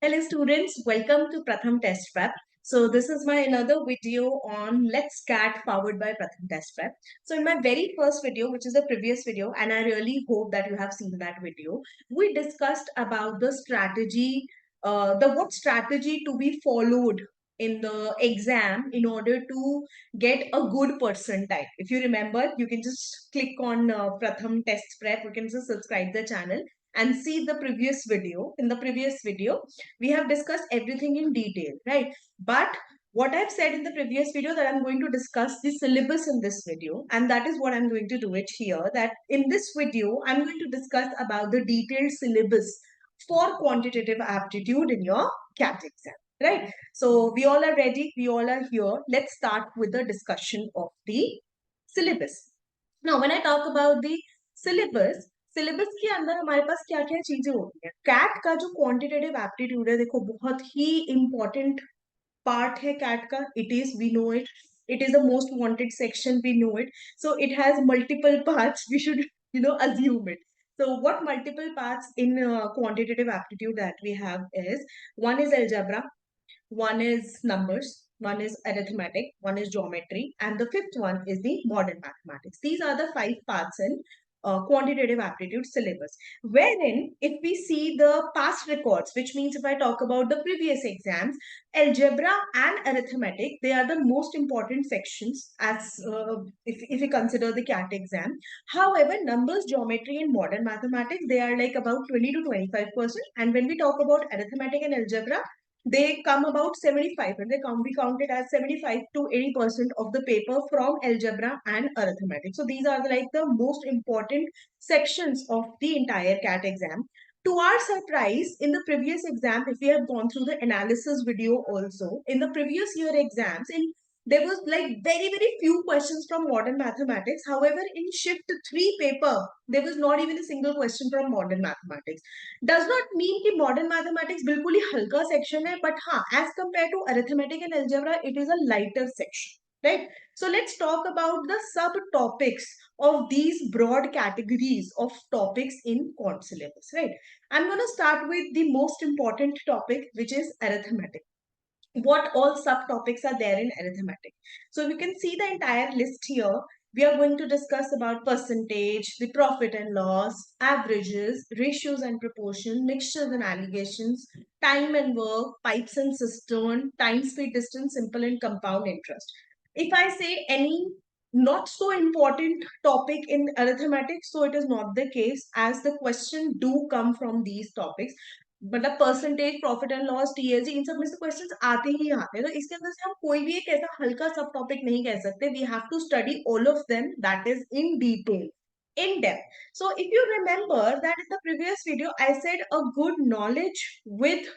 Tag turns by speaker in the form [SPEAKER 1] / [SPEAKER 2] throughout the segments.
[SPEAKER 1] Hello students, welcome to Pratham Test Prep. So this is my another video on Let's CAT powered by Pratham Test Prep. So in my very first video, which is the previous video, and I really hope that you have seen that video, we discussed about the strategy, what strategy to be followed in the exam in order to get a good percentile. If you remember, you can just click on Pratham Test Prep. You can just subscribe the channel and see the previous video. In the previous video, we have discussed everything in detail, right? But what I've said in the previous video that I'm going to discuss the syllabus in this video, and that is what I'm going to do it here, that in this video, I'm going to discuss about the detailed syllabus for quantitative aptitude in your CAT exam, right? So we all are ready, we all are here. Let's start with the discussion of the syllabus. Now, when I talk about the syllabus के अंदर हमारे पास क्या क्या चीजें होती है. CAT का जो क्वांटिटेटिव एप्टीट्यूड है, देखो बहुत ही इंपॉर्टेंट पार्ट है कैट का. It is, we know it, it is the most wanted section, we know it. So it has multiple parts, we should assume it. So what multiple parts in quantitative aptitude that we have is, one is algebra, one is numbers, one is arithmetic, one is geometry, and the fifth one is the modern mathematics. These are the five parts in quantitative aptitude syllabus. Wherein, if we see the past records, which means if I talk about the previous exams, algebra and arithmetic, they are the most important sections as if we consider the CAT exam. However, numbers, geometry, and modern mathematics, they are like about 20 to 25%. And when we talk about arithmetic and algebra, they come about 75, and they can be counted as 75 to 80% of the paper from algebra and arithmetic. So these are like the most important sections of the entire CAT exam. To our surprise, in the previous exam, if we have gone through the analysis video also, in the previous year exams, there was like very few questions from modern mathematics. However, in shift 3 paper, there was not even a single question from modern mathematics. Does not mean कि modern mathematics बिल्कुल ही हल्का section है, but हाँ, as compared to arithmetic and algebra, it is a lighter section, right? So let's talk about the subtopics of these broad categories of topics in quant syllabus, right? I'm going to start with the most important topic, which is arithmetic. What all subtopics are there in arithmetic? So you can see the entire list here. We are going to discuss about percentage, the profit and loss, averages, ratios and proportion, mixtures and allegations, time and work, pipes and cistern, time, speed, distance, simple and compound interest. If I say any not so important topic in arithmetic, so it is not the case, as the question do come from these topics. मतलब percentage, profit and loss, TLG, इन सब में से questions आते ही आते हैं. तो इसके अंदर से हम कोई भी एक ऐसा हल्का सब टॉपिक नहीं कह सकते. We have to study all of them, that is in detail, in depth. So if you remember that in the previous video, I said a good knowledge with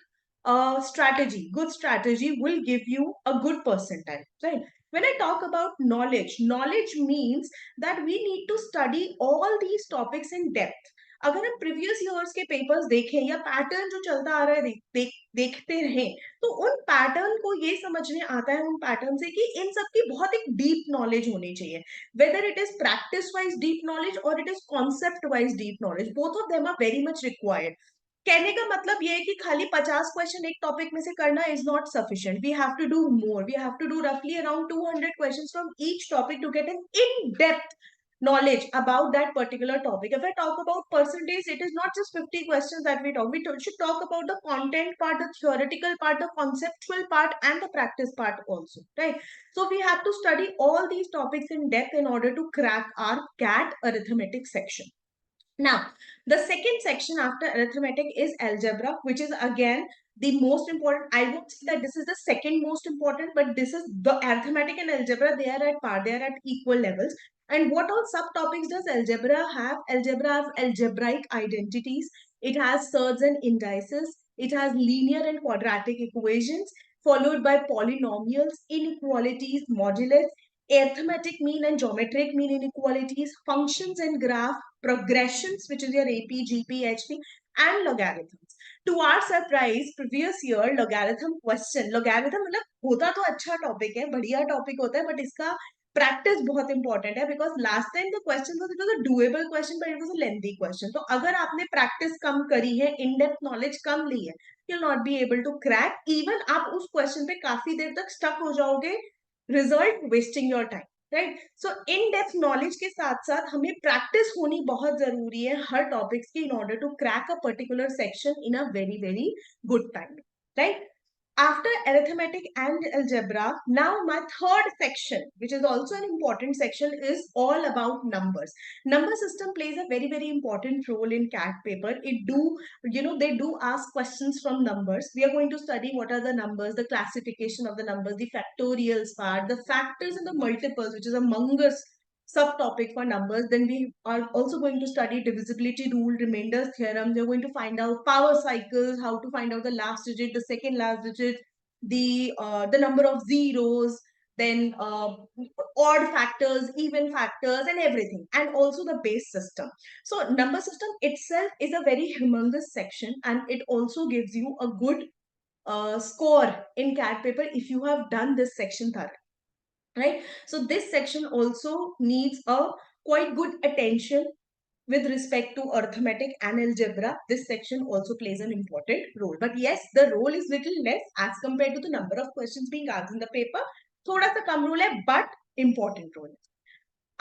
[SPEAKER 1] a strategy, good strategy will give you a good percentile, right? When I talk about knowledge means that we need to study all these topics in depth. अगर हम previous years के papers देखें या pattern जो चलता आ रहा है देखते रहें, तो उन पैटर्न को ये समझने आता है उन पैटर्न से कि इन सब की बहुत एक डीप नॉलेज होनी चाहिए. Whether it is practice wise deep knowledge or it is concept wise deep knowledge, both of them are very much required. कहने का मतलब ये है कि खाली 50 क्वेश्चन एक टॉपिक में से करना is not sufficient. We have to do more. We have to do रफली around 200 questions from each topic to get an in depth knowledge about that particular topic. If I talk about percentage, it is not just 50 questions that we talk. We should talk about the content part, the theoretical part, the conceptual part, and the practice part also, right? So we have to study all these topics in depth in order to crack our CAT arithmetic section. Now, the second section after arithmetic is algebra, which is again the most important. I won't say that this is the second most important, but this is the arithmetic and algebra. They are at par. They are at equal levels. And what all subtopics does algebra have? Algebra has algebraic identities. It has surds and indices. It has linear and quadratic equations, followed by polynomials, inequalities, modulus, arithmetic mean and geometric mean inequalities, functions and graph, progressions, which is your AP, GP, HP, and logarithms. To our surprise, previous year logarithm question, logarithm मतलब होता तो अच्छा topic है, बढ़िया topic होता है, but इसका practice बहुत इंपॉर्टेंट है because last time the question was it was a doable question but it was a lengthy question. तो अगर आपने प्रैक्टिस कम करी है, इन डेप्थ नॉलेज कम ली है, you will not be able to crack. Even आप उस क्वेश्चन पे काफी देर तक स्टक हो जाओगे, result wasting your time. Right. So in depth knowledge के साथ साथ हमें प्रैक्टिस होनी बहुत जरूरी है हर टॉपिक्स की in order to crack a particular section in a very very good time. Right. After arithmetic and algebra, now my third section, which is also an important section, is all about numbers. Number system plays a very, very important role in CAT paper. They do ask questions from numbers. We are going to study what are the numbers, the classification of the numbers, the factorials part, the factors and the multiples, which is a humongous subtopic for numbers. Then we are also going to study divisibility rule, remainders theorem. We're going to find out power cycles, how to find out the last digit, the second last digit, the number of zeros, then odd factors, even factors, and everything, and also the base system. So number system itself is a very humongous section, and it also gives you a good score in CAT paper if you have done this section thoroughly. Right. So this section also needs a quite good attention with respect to arithmetic and algebra. This section also plays an important role. But yes, the role is little less as compared to the number of questions being asked in the paper. थोड़ा सा कम role है, but important role.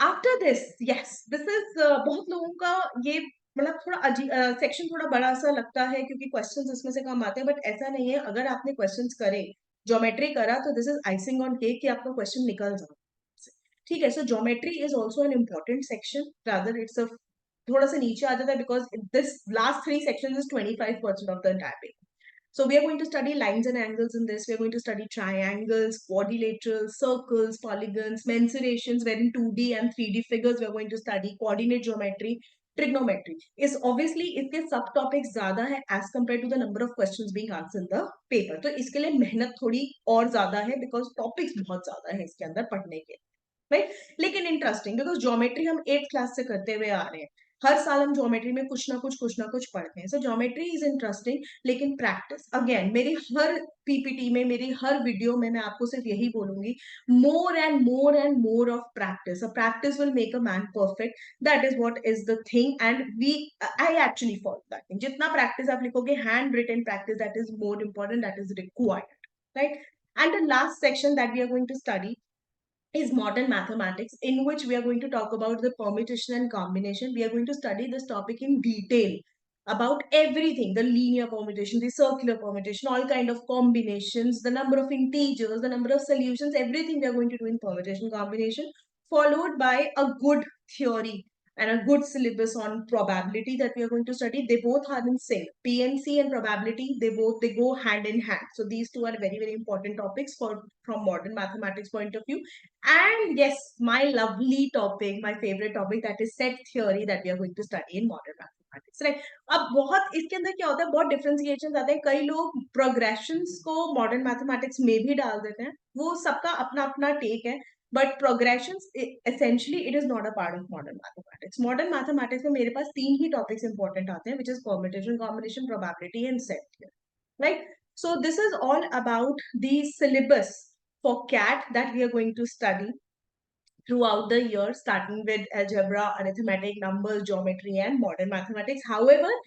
[SPEAKER 1] After this, yes, this is बहुत लोगों का ये मतलब थोड़ा अजीब सेक्शन थोड़ा बड़ा सा लगता है क्योंकि क्वेश्चंस इसमें से कम आते हैं, बट ऐसा नहीं है. अगर आपने क्वेश्चंस करे, ज्योमेट्री करा, तो this is icing on cake कि आपका क्वेश्चन निकल जाए. ठीक है. So geometry is also an important section. Rather it's a थोड़ा सा नीचे आ जाता है because this last 3 sections is 25% of the entire paper. So we are going to study lines and angles in this. We are going to study triangles, quadrilaterals, circles, polygons, mensurations, wherein 2D and 3D figures we are going to study, coordinate geometry, trigonometry. Is obviously इसके सब topics ज्यादा है as compared to the number of questions being asked in the paper. तो इसके लिए मेहनत थोड़ी और ज्यादा है because टॉपिक्स बहुत ज्यादा है इसके अंदर पढ़ने के. राइट. लेकिन इंटरेस्टिंग बिकॉज ज्योमेट्री हम 8th क्लास से करते हुए आ रहे हैं. हर साल हम ज्योमेट्री में कुछ ना कुछ पढ़ते हैं. सो ज्योमेट्री इज इंटरेस्टिंग. लेकिन प्रैक्टिस अगेन मेरी हर पीपीटी में, मेरी हर वीडियो में मैं आपको सिर्फ यही बोलूंगी, more and more of practice. Practice will make a man perfect. That is what is the thing and I actually follow that thing. जितना प्रैक्टिस आप लिखोगे, hand written practice, that is more important, that is required. Right. And the last section that we are going to study is modern mathematics, in which we are going to talk about the permutation and combination. We are going to study this topic in detail about everything, the linear permutation, the circular permutation, all kind of combinations, the number of integers, the number of solutions, everything we are going to do in permutation combination, followed by a good theory and a good syllabus on probability that we are going to study. They both are in sync. PNC and probability, they go hand in hand. So these two are very, very important topics from modern mathematics point of view. And yes, my lovely topic, my favorite topic, that is set theory that we are going to study in modern mathematics. Right. अब बहुत इसके अंदर क्या होता है, बहुत differentiation आते हैं. कई लोग प्रोग्रेशंस को मॉडर्न मैथमेटिक्स में भी डाल देते हैं. वो सबका अपना अपना टेक है. But progressions essentially it is not a part of modern mathematics. Modern mathematics में मेरे पास 3 ही टॉपिक्स इंपॉर्टेंट आते हैं, which is permutation, combination, probability and set theory. Right. So this is all about the syllabus for CAT that we are going to study throughout the year, starting with algebra, arithmetic, numbers, geometry, and modern mathematics. However,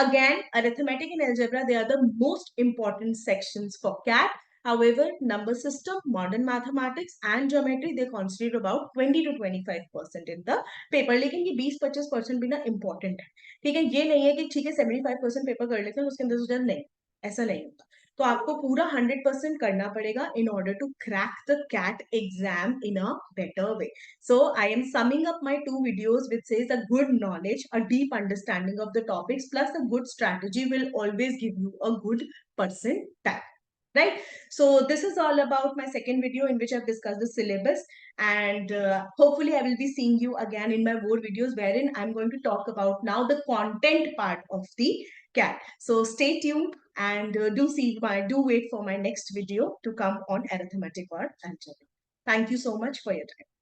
[SPEAKER 1] again, arithmetic and algebra, they are the most important sections for CAT. However, number system, modern mathematics, and geometry, they constitute about 20 to 25% in the paper. लेकिन ये 20-25% भी ना important है. ठीक है. ये नहीं है कि ठीक है 75% पेपर कर लेते हैं उसके अंदर से नहीं, ऐसा नहीं होता. तो आपको पूरा 100% करना पड़ेगा in order to crack the CAT exam in a better way. So I am summing up my 2 videos which says a good knowledge, a deep understanding of the topics plus a good strategy will always give you a good percentile. Right. So this is all about my second video in which I've discussed the syllabus, and hopefully I will be seeing you again in my more videos wherein I'm going to talk about now the content part of the CAT. So stay tuned and do wait for my next video to come on arithmetic or algebra. Thank you so much for your time.